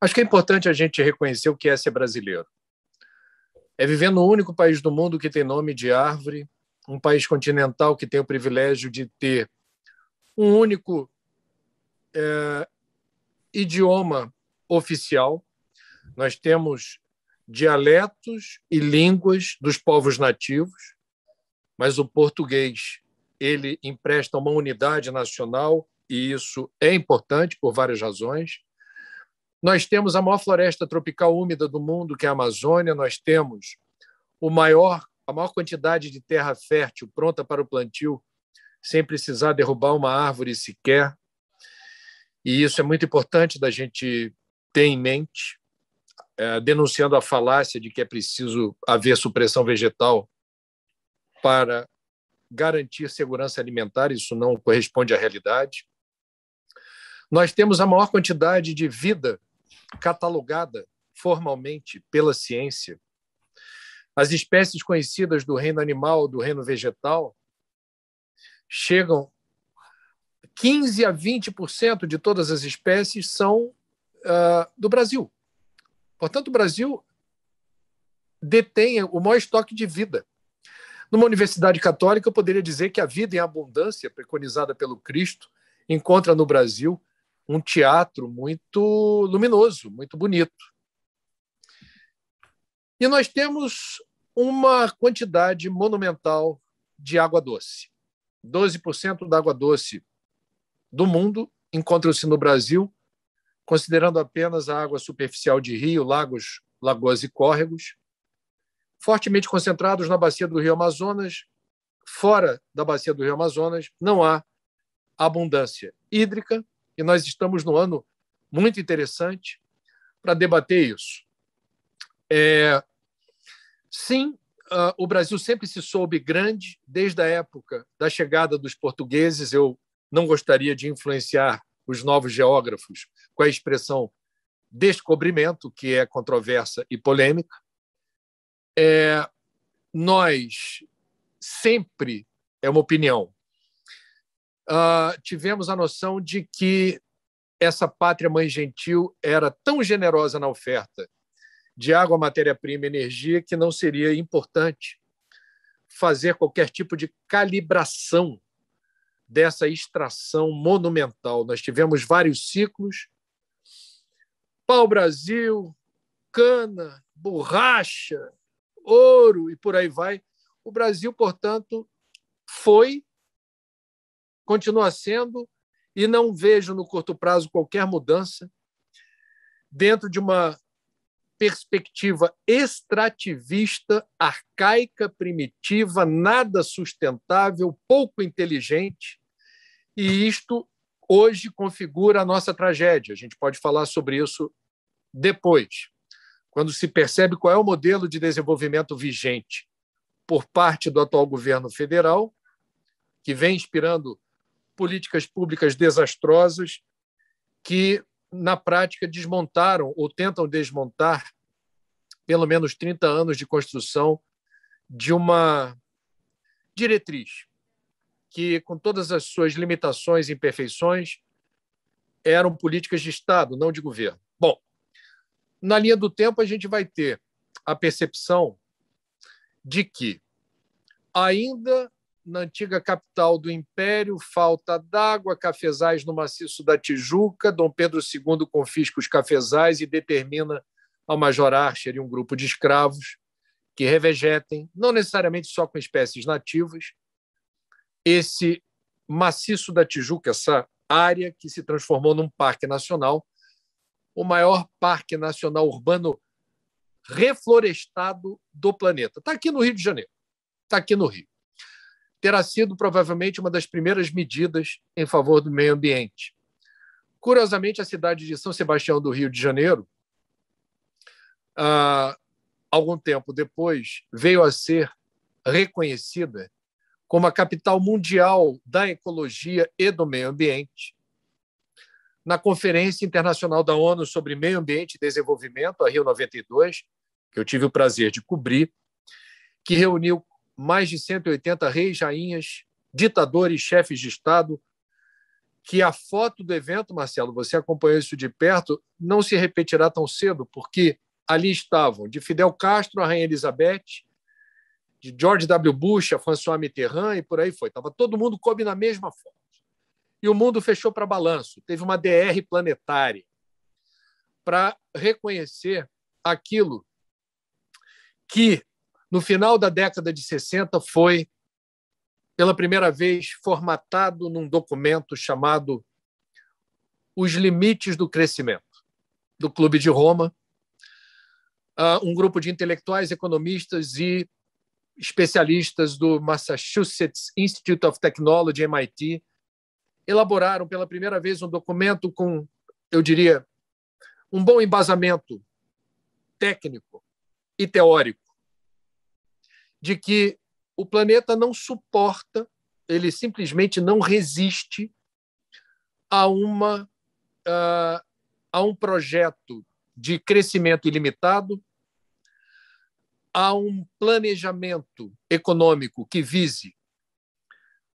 Acho que é importante a gente reconhecer o que é ser brasileiro. É viver no único país do mundo que tem nome de árvore, um país continental que tem o privilégio de ter um único idioma oficial. Nós temos dialetos e línguas dos povos nativos, mas o português ele empresta uma unidade nacional e isso é importante por várias razões. Nós temos a maior floresta tropical úmida do mundo, que é a Amazônia. Nós temos a maior quantidade de terra fértil pronta para o plantio, sem precisar derrubar uma árvore sequer. E isso é muito importante da gente ter em mente, denunciando a falácia de que é preciso haver supressão vegetal para garantir segurança alimentar. Isso não corresponde à realidade. Nós temos a maior quantidade de vida catalogada formalmente pela ciência. As espécies conhecidas do reino animal, do reino vegetal, chegam 15% a 20% de todas as espécies são do Brasil. Portanto, o Brasil detém o maior estoque de vida. Numa universidade católica, eu poderia dizer que a vida em abundância, preconizada pelo Cristo, encontra no Brasil um teatro muito luminoso, muito bonito. E nós temos uma quantidade monumental de água doce. 12% da água doce do mundo encontra-se no Brasil, considerando apenas a água superficial de rio, lagos, lagoas e córregos, fortemente concentrados na bacia do Rio Amazonas. Fora da bacia do Rio Amazonas não há abundância hídrica, e nós estamos num ano muito interessante para debater isso. Sim, o Brasil sempre se soube grande, desde a época da chegada dos portugueses. Eu não gostaria de influenciar os novos geógrafos com a expressão descobrimento, que é controversa e polêmica. Nós sempre, é uma opinião, tivemos a noção de que essa pátria-mãe gentil era tão generosa na oferta de água, matéria-prima e energia que não seria importante fazer qualquer tipo de calibração dessa extração monumental. Nós tivemos vários ciclos, pau-brasil, cana, borracha, ouro e por aí vai. O Brasil, portanto, continua sendo, e não vejo no curto prazo qualquer mudança dentro de uma perspectiva extrativista, arcaica, primitiva, nada sustentável, pouco inteligente, e isto hoje configura a nossa tragédia. A gente pode falar sobre isso depois, quando se percebe qual é o modelo de desenvolvimento vigente por parte do atual governo federal, que vem inspirando políticas públicas desastrosas que, na prática, desmontaram ou tentam desmontar pelo menos 30 anos de construção de uma diretriz que, com todas as suas limitações e imperfeições, eram políticas de Estado, não de governo. Bom, na linha do tempo, a gente vai ter a percepção de que, ainda na antiga capital do Império, falta d'água, cafezais no maciço da Tijuca. Dom Pedro II confisca os cafezais e determina ao Major Archer e um grupo de escravos que revegetem, não necessariamente só com espécies nativas, esse maciço da Tijuca, essa área que se transformou num parque nacional, o maior parque nacional urbano reflorestado do planeta. Está aqui no Rio de Janeiro, está aqui no Rio. Terá sido provavelmente uma das primeiras medidas em favor do meio ambiente. Curiosamente, a cidade de São Sebastião do Rio de Janeiro, algum tempo depois, veio a ser reconhecida como a capital mundial da ecologia e do meio ambiente, na Conferência Internacional da ONU sobre Meio Ambiente e Desenvolvimento, a Rio 92, que eu tive o prazer de cobrir, que reuniu mais de 180 reis, rainhas, ditadores, chefes de Estado que a foto do evento, Marcelo, você acompanhou isso de perto, não se repetirá tão cedo, porque ali estavam de Fidel Castro, a Rainha Elizabeth, de George W. Bush, a François Mitterrand, e por aí foi. Estava todo mundo coube na mesma foto. E o mundo fechou para balanço. Teve uma DR planetária para reconhecer aquilo que, no final da década de 60, foi, pela primeira vez, formatado num documento chamado Os Limites do Crescimento, do Clube de Roma, um grupo de intelectuais, economistas e especialistas do Massachusetts Institute of Technology, MIT, elaboraram pela primeira vez um documento com, eu diria, um bom embasamento técnico e teórico de que o planeta não suporta, ele simplesmente não resiste a um projeto de crescimento ilimitado, a um planejamento econômico que vise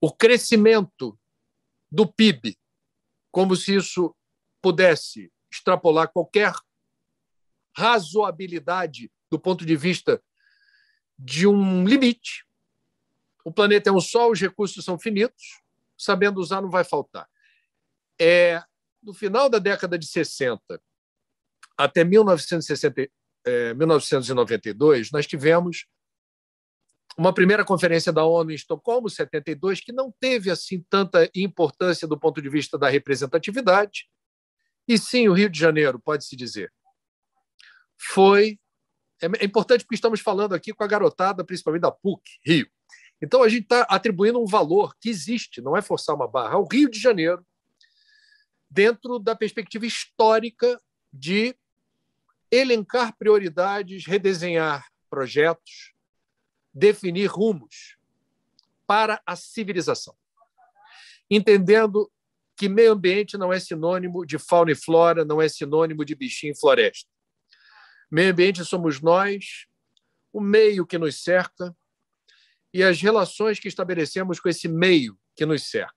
o crescimento do PIB, como se isso pudesse extrapolar qualquer razoabilidade do ponto de vista de um limite. O planeta é um só, os recursos são finitos, sabendo usar não vai faltar. No final da década de 60 até 1992, nós tivemos uma primeira conferência da ONU em Estocolmo, 72, que não teve assim tanta importância do ponto de vista da representatividade. E sim, o Rio de Janeiro, pode-se dizer, foi... É importante porque estamos falando aqui com a garotada, principalmente da PUC, Rio. Então, a gente está atribuindo um valor que existe, não é forçar uma barra, ao Rio de Janeiro, dentro da perspectiva histórica de elencar prioridades, redesenhar projetos, definir rumos para a civilização, entendendo que meio ambiente não é sinônimo de fauna e flora, não é sinônimo de bichinho e floresta. Meio ambiente somos nós, o meio que nos cerca e as relações que estabelecemos com esse meio que nos cerca.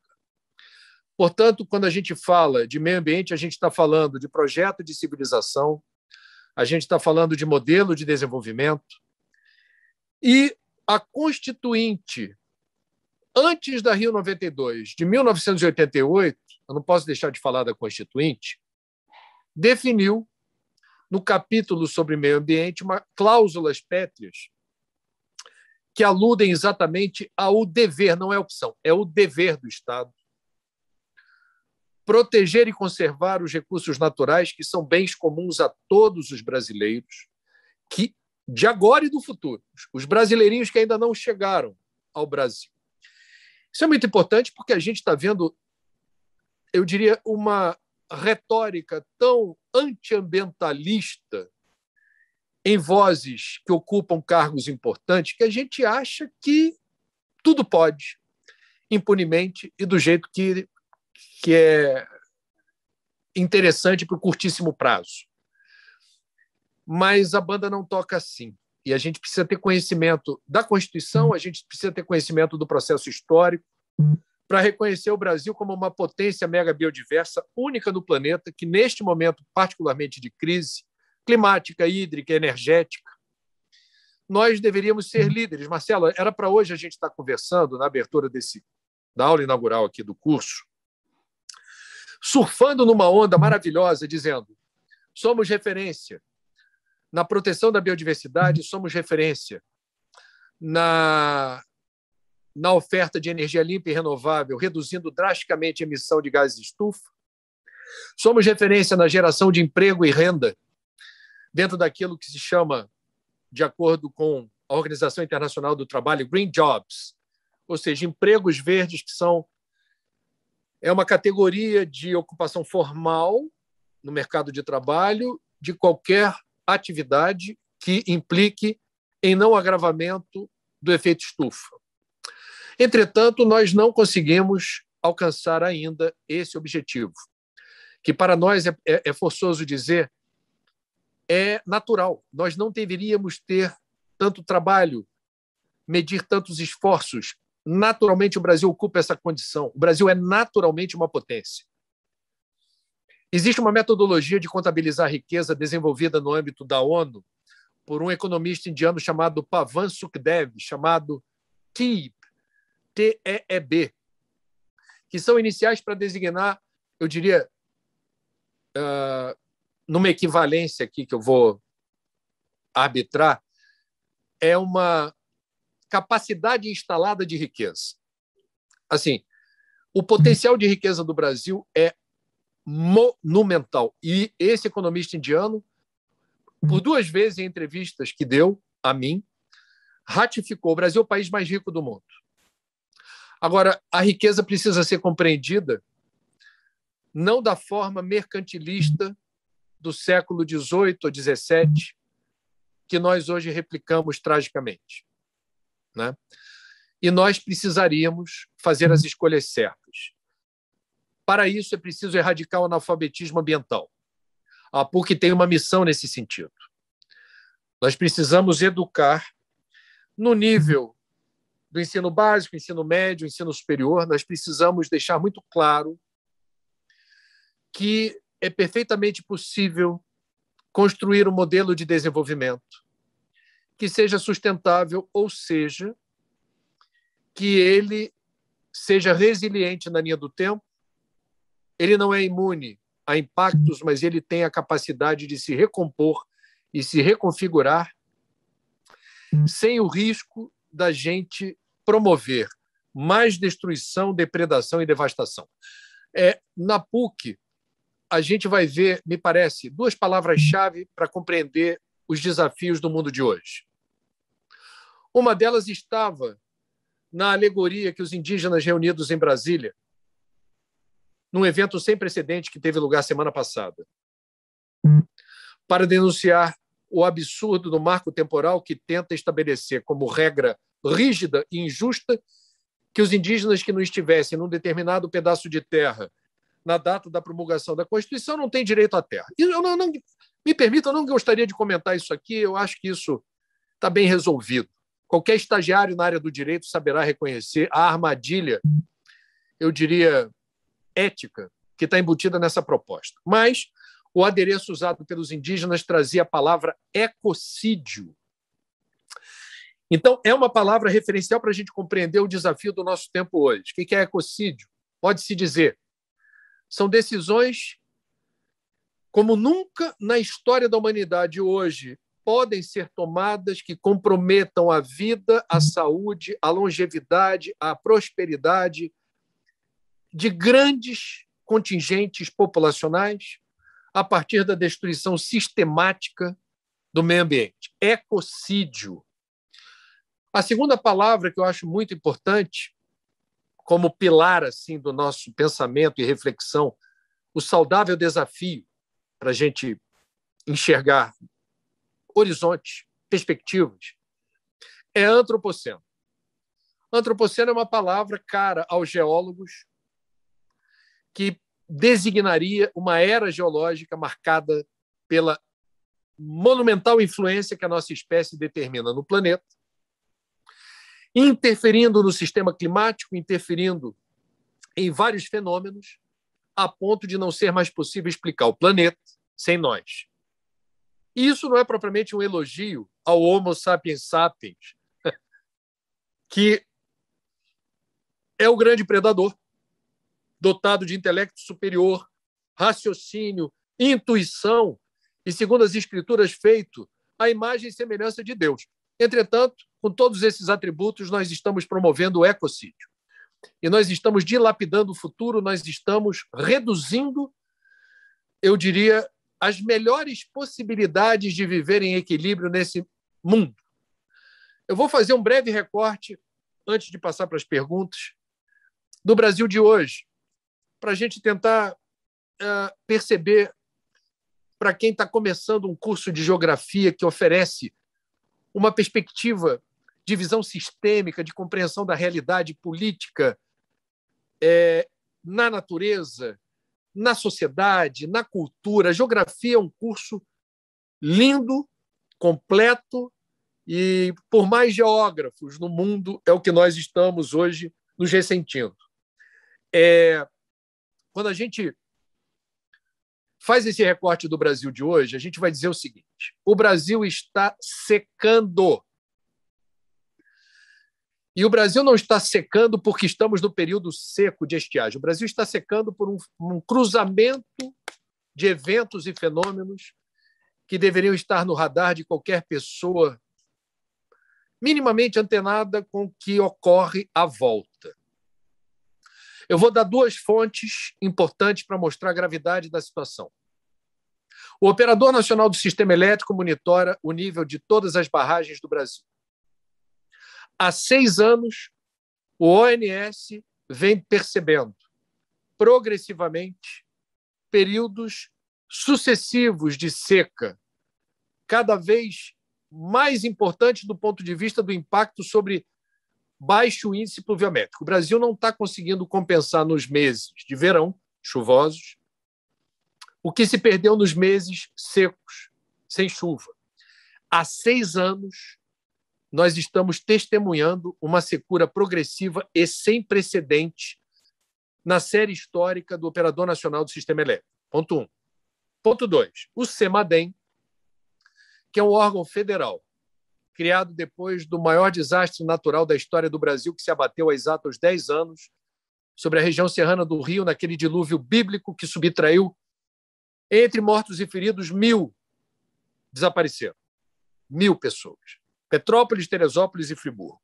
Portanto, quando a gente fala de meio ambiente, a gente está falando de projeto de civilização, a gente está falando de modelo de desenvolvimento. E a Constituinte, antes da Rio 92, de 1988, eu não posso deixar de falar da Constituinte, definiu, no capítulo sobre meio ambiente, cláusulas pétreas que aludem exatamente ao dever, não é opção, é o dever do Estado. Proteger e conservar os recursos naturais, que são bens comuns a todos os brasileiros, que de agora e do futuro, os brasileirinhos que ainda não chegaram ao Brasil. Isso é muito importante porque a gente está vendo, eu diria, uma retórica tão antiambientalista em vozes que ocupam cargos importantes que a gente acha que tudo pode, impunemente e do jeito que é interessante para o curtíssimo prazo. Mas a banda não toca assim. E a gente precisa ter conhecimento da Constituição, a gente precisa ter conhecimento do processo histórico para reconhecer o Brasil como uma potência mega biodiversa única no planeta, que neste momento, particularmente de crise climática, hídrica, energética, nós deveríamos ser líderes. Marcelo, era para hoje a gente estar conversando na abertura da aula inaugural aqui do curso, surfando numa onda maravilhosa, dizendo: somos referência na proteção da biodiversidade, somos referência na oferta de energia limpa e renovável, reduzindo drasticamente a emissão de gases de estufa. Somos referência na geração de emprego e renda dentro daquilo que se chama, de acordo com a Organização Internacional do Trabalho, Green Jobs, ou seja, empregos verdes, que é uma categoria de ocupação formal no mercado de trabalho de qualquer atividade que implique em não agravamento do efeito estufa. Entretanto, nós não conseguimos alcançar ainda esse objetivo, que para nós é forçoso dizer, é natural. Nós não deveríamos ter tanto trabalho, medir tantos esforços Naturalmente, o Brasil ocupa essa condição. O Brasil é naturalmente uma potência. Existe uma metodologia de contabilizar riqueza desenvolvida no âmbito da ONU por um economista indiano chamado Pavan Sukhdev, chamado TEEB, T-E-E-B, que são iniciais para designar, eu diria, numa equivalência aqui que eu vou arbitrar, é uma capacidade instalada de riqueza. Assim, o potencial de riqueza do Brasil é monumental. E esse economista indiano, por 2 vezes em entrevistas que deu a mim, ratificou: o Brasil é o país mais rico do mundo. Agora, a riqueza precisa ser compreendida não da forma mercantilista do século XVIII ou XVII, que nós hoje replicamos tragicamente, né? E nós precisaríamos fazer as escolhas certas. Para isso, é preciso erradicar o analfabetismo ambiental. A PUC tem uma missão nesse sentido. Nós precisamos educar no nível do ensino básico, ensino médio, ensino superior. Nós precisamos deixar muito claro que é perfeitamente possível construir um modelo de desenvolvimento que seja sustentável, ou seja, que ele seja resiliente na linha do tempo. Ele não é imune a impactos, mas ele tem a capacidade de se recompor e se reconfigurar sem o risco da gente promover mais destruição, depredação e devastação. Na PUC, a gente vai ver, me parece, 2 palavras-chave para compreender os desafios do mundo de hoje. Uma delas estava na alegoria que os indígenas reunidos em Brasília, num evento sem precedente que teve lugar semana passada, para denunciar o absurdo do marco temporal que tenta estabelecer como regra rígida e injusta que os indígenas que não estivessem num determinado pedaço de terra na data da promulgação da Constituição não têm direito à terra. E me permita, eu não gostaria de comentar isso aqui, eu acho que isso está bem resolvido. Qualquer estagiário na área do direito saberá reconhecer a armadilha, eu diria, ética, que está embutida nessa proposta. Mas o adereço usado pelos indígenas trazia a palavra ecocídio. Então, é uma palavra referencial para a gente compreender o desafio do nosso tempo hoje. O que é ecocídio? Pode-se dizer, são decisões como nunca na história da humanidade hoje podem ser tomadas que comprometam a vida, a saúde, a longevidade, a prosperidade de grandes contingentes populacionais a partir da destruição sistemática do meio ambiente. Ecocídio. A segunda palavra que eu acho muito importante, como pilar assim, do nosso pensamento e reflexão, o saudável desafio para a gente enxergar horizontes, perspectivas, é antropoceno. Antropoceno é uma palavra cara aos geólogos que designaria uma era geológica marcada pela monumental influência que a nossa espécie determina no planeta, interferindo no sistema climático, interferindo em vários fenômenos, a ponto de não ser mais possível explicar o planeta sem nós. E isso não é propriamente um elogio ao Homo sapiens sapiens, que é o grande predador, dotado de intelecto superior, raciocínio, intuição e, segundo as escrituras, feito à imagem e semelhança de Deus. Entretanto, com todos esses atributos, nós estamos promovendo o ecocídio. E nós estamos dilapidando o futuro, nós estamos reduzindo, eu diria, as melhores possibilidades de viver em equilíbrio nesse mundo. Eu vou fazer um breve recorte, antes de passar para as perguntas, do Brasil de hoje, para a gente tentar perceber, para quem está começando um curso de geografia que oferece uma perspectiva de visão sistêmica, de compreensão da realidade política na natureza, na sociedade, na cultura. A geografia é um curso lindo, completo E por mais geógrafos no mundo, é o que nós estamos hoje nos ressentindo. Quando a gente faz esse recorte do Brasil de hoje, a gente vai dizer o seguinte: o Brasil está secando. E o Brasil não está secando porque estamos no período seco de estiagem. O Brasil está secando por um cruzamento de eventos e fenômenos que deveriam estar no radar de qualquer pessoa minimamente antenada com o que ocorre à volta. Eu vou dar duas fontes importantes para mostrar a gravidade da situação. O Operador Nacional do Sistema Elétrico monitora o nível de todas as barragens do Brasil. Há 6 anos, o ONS vem percebendo progressivamente períodos sucessivos de seca, cada vez mais importantes do ponto de vista do impacto sobre baixo índice pluviométrico. O Brasil não está conseguindo compensar nos meses de verão, chuvosos, o que se perdeu nos meses secos, sem chuva. Há 6 anos, nós estamos testemunhando uma secura progressiva e sem precedente na série histórica do Operador Nacional do Sistema Elétrico. Ponto 1. Ponto 2. O CEMADEM, que é um órgão federal, criado depois do maior desastre natural da história do Brasil, que se abateu há exatos 10 anos sobre a região serrana do Rio, naquele dilúvio bíblico que subtraiu, entre mortos e feridos, 1.000 desapareceram. 1.000 pessoas. Petrópolis, Teresópolis e Friburgo.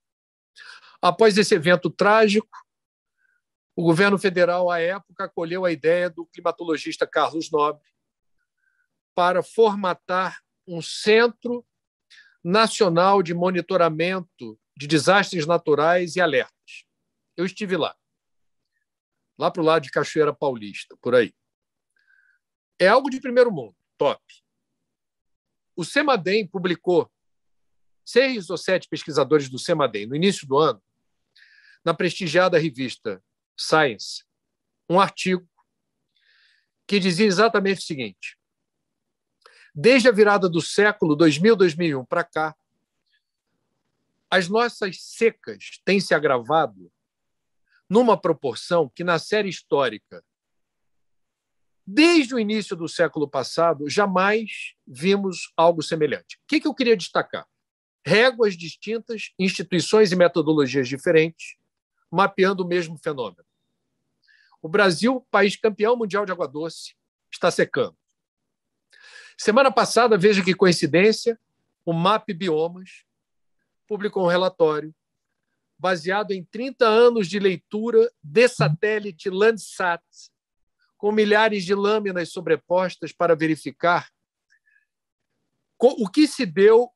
Após esse evento trágico, o governo federal, à época, acolheu a ideia do climatologista Carlos Nobre para formatar um Centro Nacional de Monitoramento de Desastres Naturais e Alertas. Eu estive lá para o lado de Cachoeira Paulista, por aí. É algo de primeiro mundo, top. O CEMADEM publicou 6 ou 7 pesquisadores do CEMADEM, no início do ano, na prestigiada revista Science, um artigo que dizia exatamente o seguinte: desde a virada do século 2000-2001 para cá, as nossas secas têm se agravado numa proporção que, na série histórica, desde o início do século passado, jamais vimos algo semelhante. O que eu queria destacar? Réguas distintas, instituições e metodologias diferentes, mapeando o mesmo fenômeno. O Brasil, país campeão mundial de água doce, está secando. Semana passada, veja que coincidência, o MAP Biomas publicou um relatório baseado em 30 anos de leitura de satélite Landsat, com milhares de lâminas sobrepostas para verificar o que se deu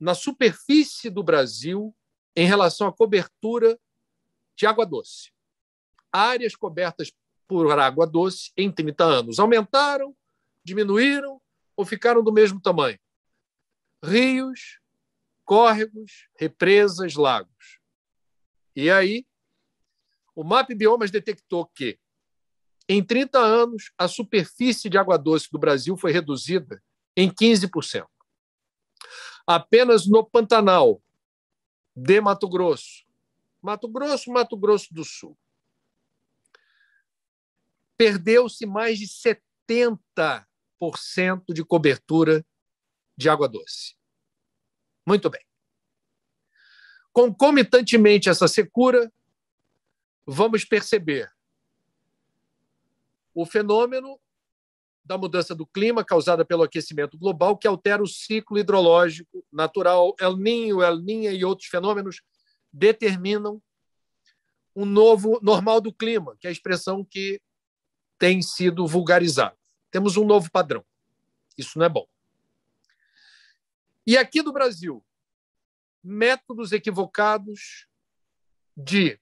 na superfície do Brasil em relação à cobertura de água doce. Áreas cobertas por água doce em 30 anos aumentaram, diminuíram ou ficaram do mesmo tamanho? Rios, córregos, represas, lagos. E aí, o MAP Biomas detectou que, em 30 anos, a superfície de água doce do Brasil foi reduzida em 15%. Apenas no Pantanal de Mato Grosso, Mato Grosso do Sul, perdeu-se mais de 70% de cobertura de água doce. Muito bem. Concomitantemente a essa secura, vamos perceber o fenômeno da mudança do clima causada pelo aquecimento global, que altera o ciclo hidrológico natural. El Niño e outros fenômenos determinam um novo normal do clima, que é a expressão que tem sido vulgarizada. Temos um novo padrão. Isso não é bom. E aqui do Brasil, métodos equivocados de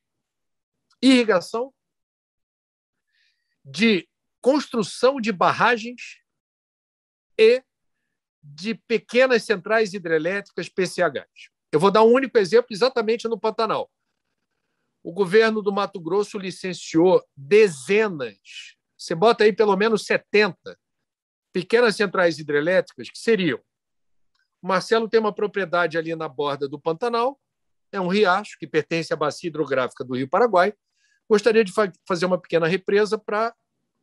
irrigação, de construção de barragens e de pequenas centrais hidrelétricas PCHs. Eu vou dar um único exemplo exatamente no Pantanal. O governo do Mato Grosso licenciou dezenas, você bota aí pelo menos 70 pequenas centrais hidrelétricas, que seriam O Marcelo tem uma propriedade ali na borda do Pantanal, é um riacho que pertence à bacia hidrográfica do Rio Paraguai. Gostaria de fazer uma pequena represa para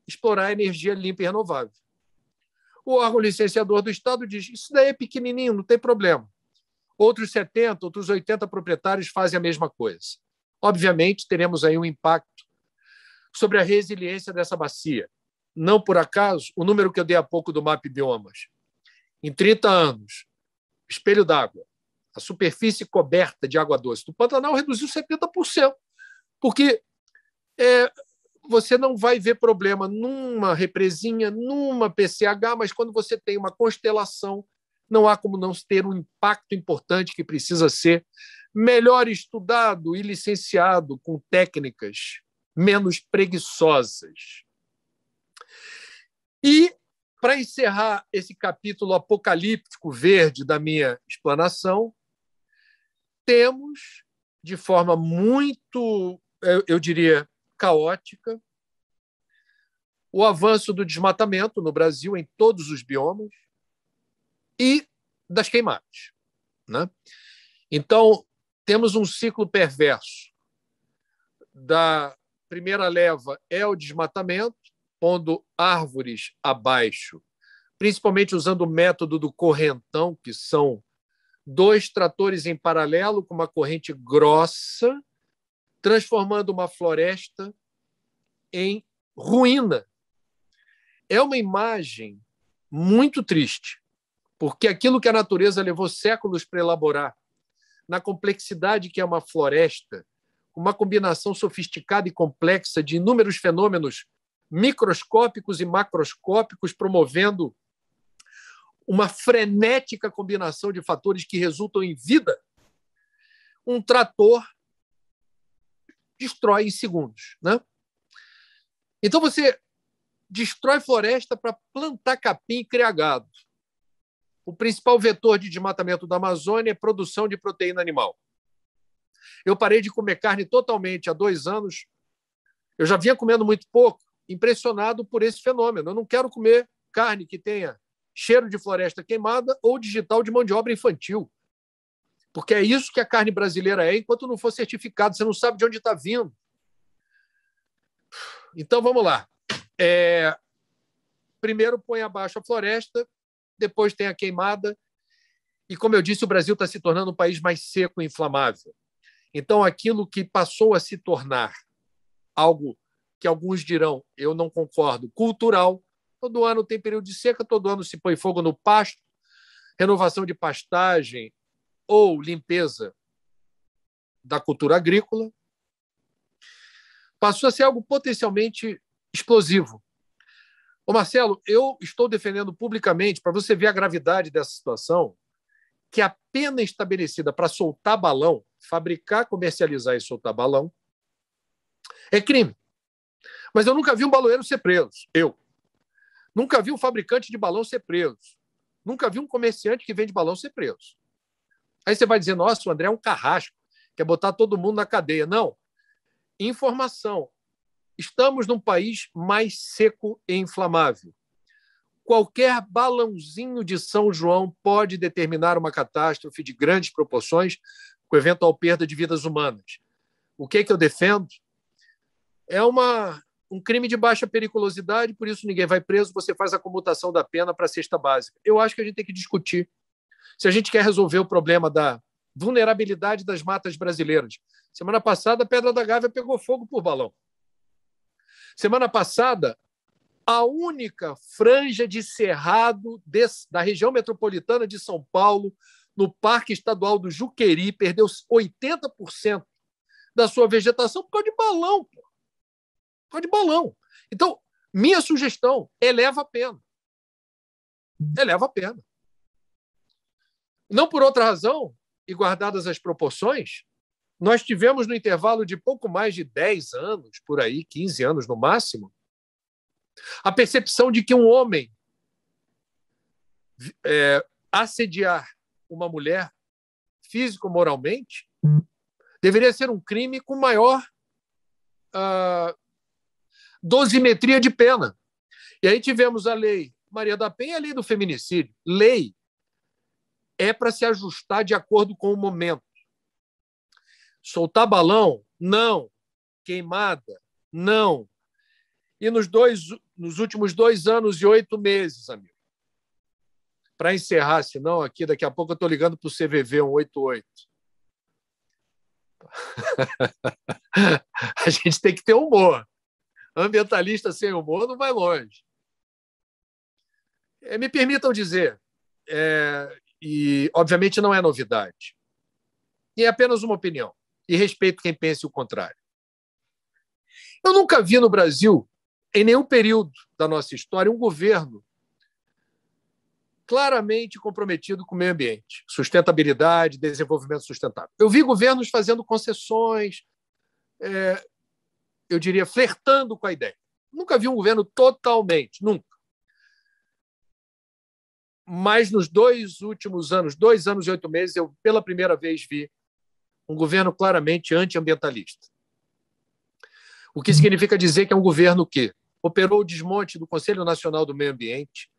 explorar a energia limpa e renovável. O órgão licenciador do Estado diz: isso daí é pequenininho, não tem problema. Outros 70, outros 80 proprietários fazem a mesma coisa. Obviamente, teremos aí um impacto sobre a resiliência dessa bacia. Não por acaso, o número que eu dei há pouco do MAP Biomas. Em 30 anos, espelho d'água, a superfície coberta de água doce do Pantanal reduziu 70%, porque você não vai ver problema numa represinha, numa PCH, mas quando você tem uma constelação, não há como não ter um impacto importante que precisa ser melhor estudado e licenciado com técnicas menos preguiçosas. E, para encerrar esse capítulo apocalíptico verde da minha explanação, temos, de forma muito, eu diria, caótica, o avanço do desmatamento no Brasil em todos os biomas e das queimadas, né? Então, temos um ciclo perverso. Da primeira leva é o desmatamento, pondo árvores abaixo, principalmente usando o método do correntão, que são 2 tratores em paralelo com uma corrente grossa, transformando uma floresta em ruína. É uma imagem muito triste, porque aquilo que a natureza levou séculos para elaborar, na complexidade que é uma floresta, uma combinação sofisticada e complexa de inúmeros fenômenos microscópicos e macroscópicos, promovendo uma frenética combinação de fatores que resultam em vida, um trator destrói em segundos, né? Então você destrói floresta para plantar capim e criar gado. O principal vetor de desmatamento da Amazônia é produção de proteína animal. Eu parei de comer carne totalmente há 2 anos. Eu já vinha comendo muito pouco, impressionado por esse fenômeno. Eu não quero comer carne que tenha cheiro de floresta queimada ou digital de mão de obra infantil. Porque é isso que a carne brasileira é, enquanto não for certificado. Você não sabe de onde está vindo. Então, vamos lá. Primeiro põe abaixo a floresta, depois tem a queimada, e, como eu disse, o Brasil está se tornando um país mais seco e inflamável. Então, aquilo que passou a se tornar algo que alguns dirão, eu não concordo, cultural, todo ano tem período de seca, todo ano se põe fogo no pasto, renovação de pastagem ou limpeza da cultura agrícola, passou a ser algo potencialmente explosivo. Ô Marcelo, eu estou defendendo publicamente, para você ver a gravidade dessa situação, que a pena estabelecida para soltar balão, fabricar, comercializar e soltar balão, é crime. Mas eu nunca vi um baloeiro ser preso. Eu. Nunca vi um fabricante de balão ser preso. Nunca vi um comerciante que vende balão ser preso. Aí você vai dizer, nossa, o André é um carrasco, quer botar todo mundo na cadeia. Não. Informação. Estamos num país mais seco e inflamável. Qualquer balãozinho de São João pode determinar uma catástrofe de grandes proporções com eventual perda de vidas humanas. O que eu defendo? É um crime de baixa periculosidade, por isso ninguém vai preso, você faz a comutação da pena para a cesta básica. Eu acho que a gente tem que discutir se a gente quer resolver o problema da vulnerabilidade das matas brasileiras. Semana passada, a Pedra da Gávea pegou fogo por balão. Semana passada, a única franja de cerrado da região metropolitana de São Paulo, no Parque Estadual do Juqueri, perdeu 80% da sua vegetação por causa de balão. Por causa de balão. Então, minha sugestão, eleva a pena. Eleva a pena. Não por outra razão, e guardadas as proporções, nós tivemos no intervalo de pouco mais de 10 anos, por aí, 15 anos no máximo, a percepção de que um homem assediar uma mulher físico-moralmente deveria ser um crime com maior dosimetria de pena. E aí tivemos a lei Maria da Penha e a lei do feminicídio. Lei é para se ajustar de acordo com o momento. Soltar balão? Não. Queimada? Não. E nos últimos 2 anos e 8 meses, amigo, para encerrar, senão aqui daqui a pouco eu estou ligando para o CVV 188. A gente tem que ter humor. Ambientalista sem humor não vai longe. Me permitam dizer, e obviamente não é novidade, e é apenas uma opinião, e respeito quem pense o contrário. Eu nunca vi no Brasil, em nenhum período da nossa história, um governo claramente comprometido com o meio ambiente, sustentabilidade, desenvolvimento sustentável. Eu vi governos fazendo concessões, eu diria, flertando com a ideia. Nunca vi um governo totalmente, nunca. Mas nos 2 últimos anos, 2 anos e 8 meses, eu pela primeira vez vi um governo claramente antiambientalista. O que significa dizer que é um governo que operou o desmonte do Conselho Nacional do Meio Ambiente,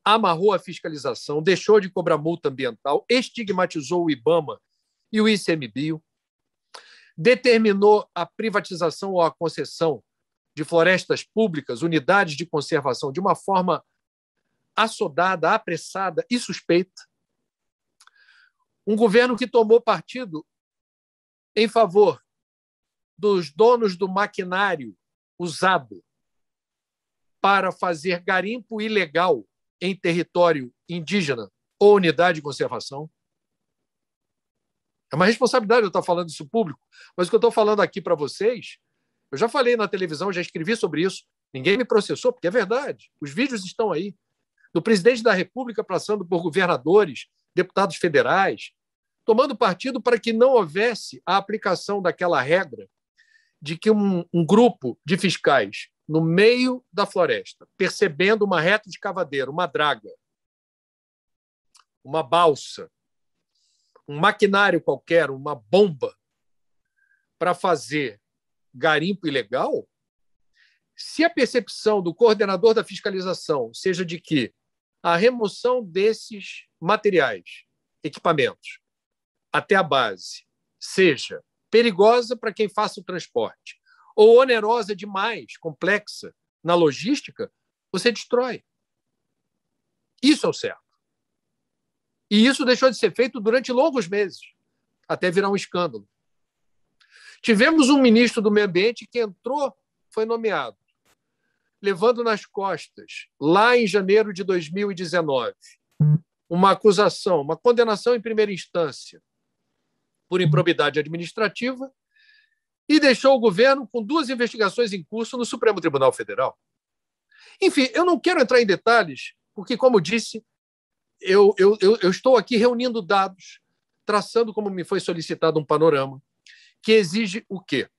amarrou a fiscalização, deixou de cobrar multa ambiental, estigmatizou o IBAMA e o ICMBio, determinou a privatização ou a concessão de florestas públicas, unidades de conservação, de uma forma assodada, apressada e suspeita. Um governo que tomou partido em favor dos donos do maquinário usado para fazer garimpo ilegal em território indígena ou unidade de conservação. É uma responsabilidade eu estar falando isso público, mas o que eu estou falando aqui para vocês, eu já falei na televisão, já escrevi sobre isso, ninguém me processou, porque é verdade, os vídeos estão aí, do presidente da República passando por governadores, deputados federais, tomando partido para que não houvesse a aplicação daquela regra de que um grupo de fiscais no meio da floresta, percebendo uma reta de cavadeira, uma draga, uma balsa, um maquinário qualquer, uma bomba, para fazer garimpo ilegal, se a percepção do coordenador da fiscalização seja de que a remoção desses materiais, equipamentos, até a base, seja perigosa para quem faça o transporte ou onerosa demais, complexa na logística, você destrói. Isso é o certo. E isso deixou de ser feito durante longos meses, até virar um escândalo. Tivemos um ministro do Meio Ambiente que entrou, foi nomeado, levando nas costas, lá em janeiro de 2019, uma acusação, uma condenação em primeira instância por improbidade administrativa e deixou o governo com 2 investigações em curso no Supremo Tribunal Federal. Enfim, eu não quero entrar em detalhes, porque, como disse, eu estou aqui reunindo dados, traçando, como me foi solicitado, um panorama que exige o quê?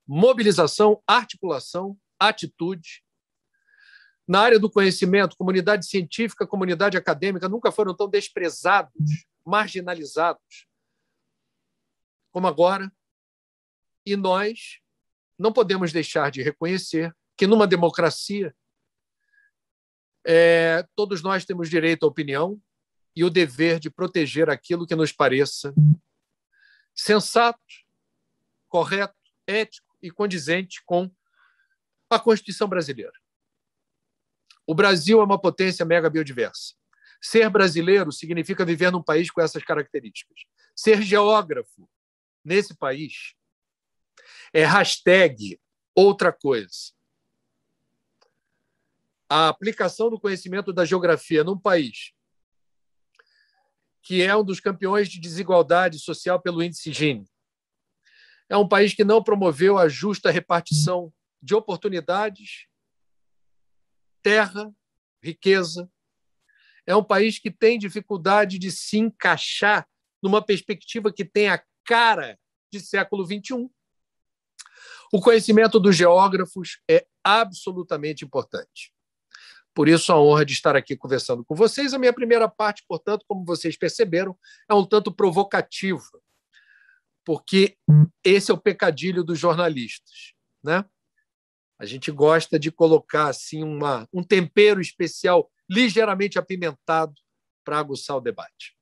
Mobilização, articulação, atitude. Na área do conhecimento, comunidade científica, comunidade acadêmica nunca foram tão desprezados, marginalizados como agora. E nós não podemos deixar de reconhecer que, numa democracia, todos nós temos direito à opinião e o dever de proteger aquilo que nos pareça sensato, correto, ético e condizente com a Constituição brasileira. O Brasil é uma potência mega biodiversa. Ser brasileiro significa viver num país com essas características. Ser geógrafo nesse país é hashtag outra coisa. A aplicação do conhecimento da geografia num país que é um dos campeões de desigualdade social pelo índice Gini, é um país que não promoveu a justa repartição de oportunidades, terra, riqueza. É um país que tem dificuldade de se encaixar numa perspectiva que tem a cara de século XXI. O conhecimento dos geógrafos é absolutamente importante. Por isso, a honra de estar aqui conversando com vocês. A minha primeira parte, portanto, como vocês perceberam, é um tanto provocativa, porque esse é o pecadilho dos jornalistas, né? A gente gosta de colocar assim um tempero especial ligeiramente apimentado para aguçar o debate.